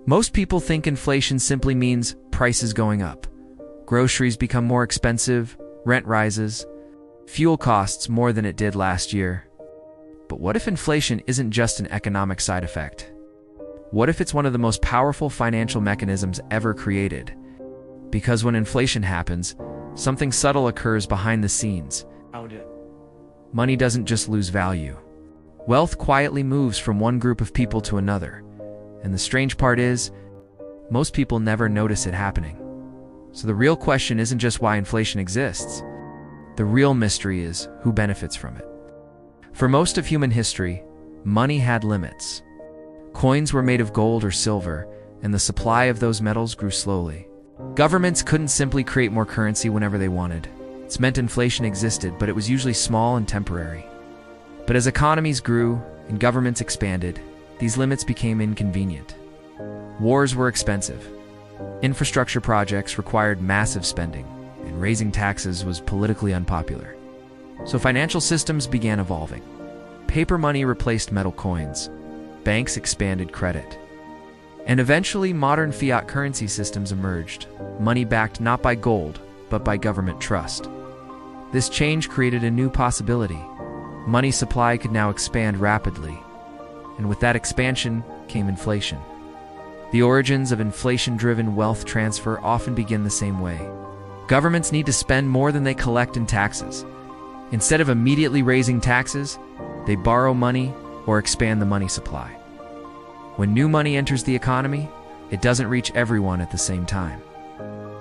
Most people think inflation simply means prices going up. Groceries become more expensive, rent rises, fuel costs more than it did last year. But what if inflation isn't just an economic side effect? What if it's one of the most powerful financial mechanisms ever created? Because when inflation happens, something subtle occurs behind the scenes. Money doesn't just lose value. Wealth quietly moves from one group of people to another. And the strange part is, most people never notice it happening. So the real question isn't just why inflation exists. The real mystery is who benefits from it. For most of human history, money had limits. Coins were made of gold or silver, and the supply of those metals grew slowly. Governments couldn't simply create more currency whenever they wanted. This meant inflation existed, but it was usually small and temporary. But as economies grew and governments expanded, these limits became inconvenient. Wars were expensive. Infrastructure projects required massive spending, and raising taxes was politically unpopular. So financial systems began evolving. Paper money replaced metal coins. Banks expanded credit. And eventually, modern fiat currency systems emerged, money backed not by gold, but by government trust. This change created a new possibility. Money supply could now expand rapidly, and with that expansion came inflation. The origins of inflation-driven wealth transfer often begin the same way. Governments need to spend more than they collect in taxes. Instead of immediately raising taxes, they borrow money or expand the money supply. When new money enters the economy, it doesn't reach everyone at the same time.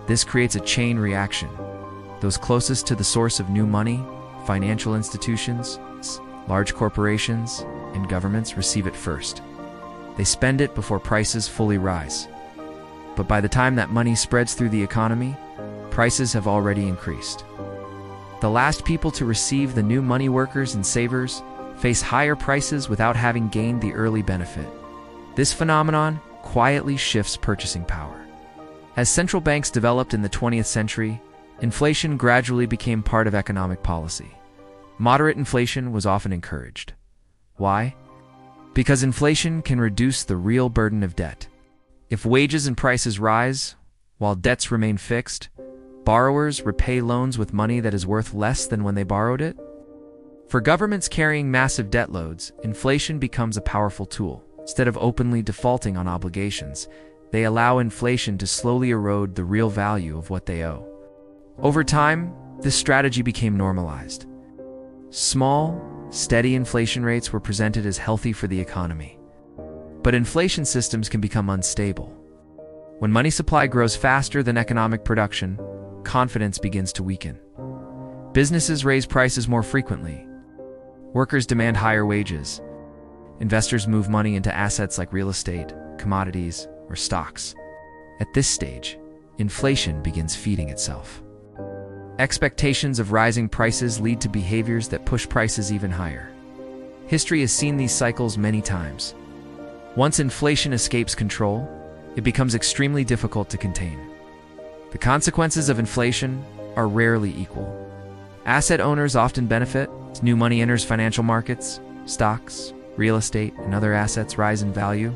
This creates a chain reaction. Those closest to the source of new money, financial institutions, large corporations, and governments receive it first. They spend it before prices fully rise. But by the time that money spreads through the economy, prices have already increased. The last people to receive the new money, workers and savers, face higher prices without having gained the early benefit. This phenomenon quietly shifts purchasing power. As central banks developed in the 20th century, inflation gradually became part of economic policy. Moderate inflation was often encouraged. Why? Because inflation can reduce the real burden of debt. If wages and prices rise, while debts remain fixed, borrowers repay loans with money that is worth less than when they borrowed it. For governments carrying massive debt loads, inflation becomes a powerful tool. Instead of openly defaulting on obligations, they allow inflation to slowly erode the real value of what they owe. Over time, this strategy became normalized. Small, steady inflation rates were presented as healthy for the economy. But inflation systems can become unstable. When money supply grows faster than economic production, confidence begins to weaken. Businesses raise prices more frequently. Workers demand higher wages. Investors move money into assets like real estate, commodities, or stocks. At this stage, inflation begins feeding itself. Expectations of rising prices lead to behaviors that push prices even higher. History has seen these cycles many times. Once inflation escapes control, it becomes extremely difficult to contain. The consequences of inflation are rarely equal. Asset owners often benefit as new money enters financial markets, stocks, real estate, and other assets rise in value.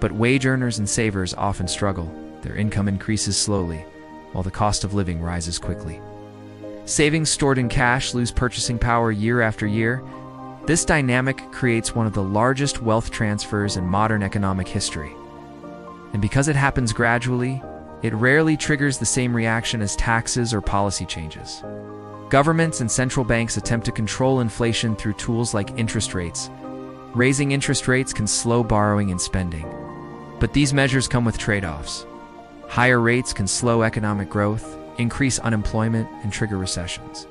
But wage earners and savers often struggle. Their income increases slowly, while the cost of living rises quickly. Savings stored in cash lose purchasing power year after year. This dynamic creates one of the largest wealth transfers in modern economic history. And because it happens gradually, it rarely triggers the same reaction as taxes or policy changes. Governments and central banks attempt to control inflation through tools like interest rates. Raising interest rates can slow borrowing and spending. But these measures come with trade-offs. Higher rates can slow economic growth, increase unemployment, and trigger recessions.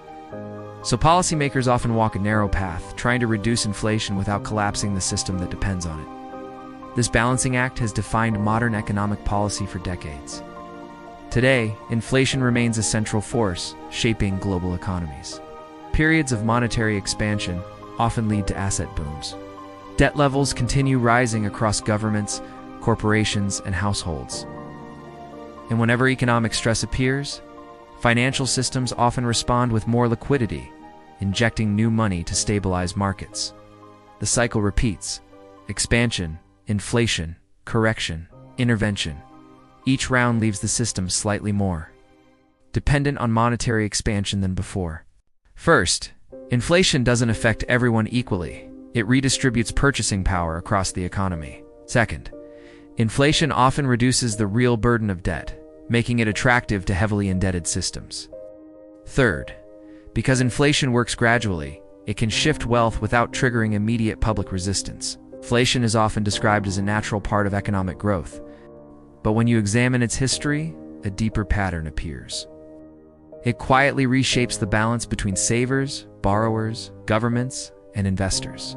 So policymakers often walk a narrow path, trying to reduce inflation without collapsing the system that depends on it. This balancing act has defined modern economic policy for decades. Today, inflation remains a central force, shaping global economies. Periods of monetary expansion often lead to asset booms. Debt levels continue rising across governments, corporations, and households. And whenever economic stress appears, financial systems often respond with more liquidity, injecting new money to stabilize markets. The cycle repeats: expansion, inflation, correction, intervention. Each round leaves the system slightly more dependent on monetary expansion than before. First, inflation doesn't affect everyone equally. It redistributes purchasing power across the economy. Second, inflation often reduces the real burden of debt, making it attractive to heavily indebted systems. Third, because inflation works gradually, it can shift wealth without triggering immediate public resistance. Inflation is often described as a natural part of economic growth, but when you examine its history, a deeper pattern appears. It quietly reshapes the balance between savers, borrowers, governments, and investors.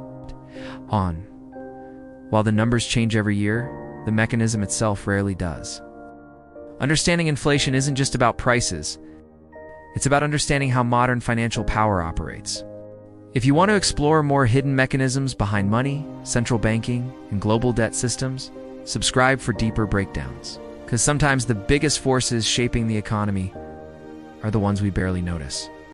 While the numbers change every year, the mechanism itself rarely does. Understanding inflation isn't just about prices. It's about understanding how modern financial power operates. If you want to explore more hidden mechanisms behind money, central banking, and global debt systems, subscribe for deeper breakdowns. Because sometimes the biggest forces shaping the economy are the ones we barely notice.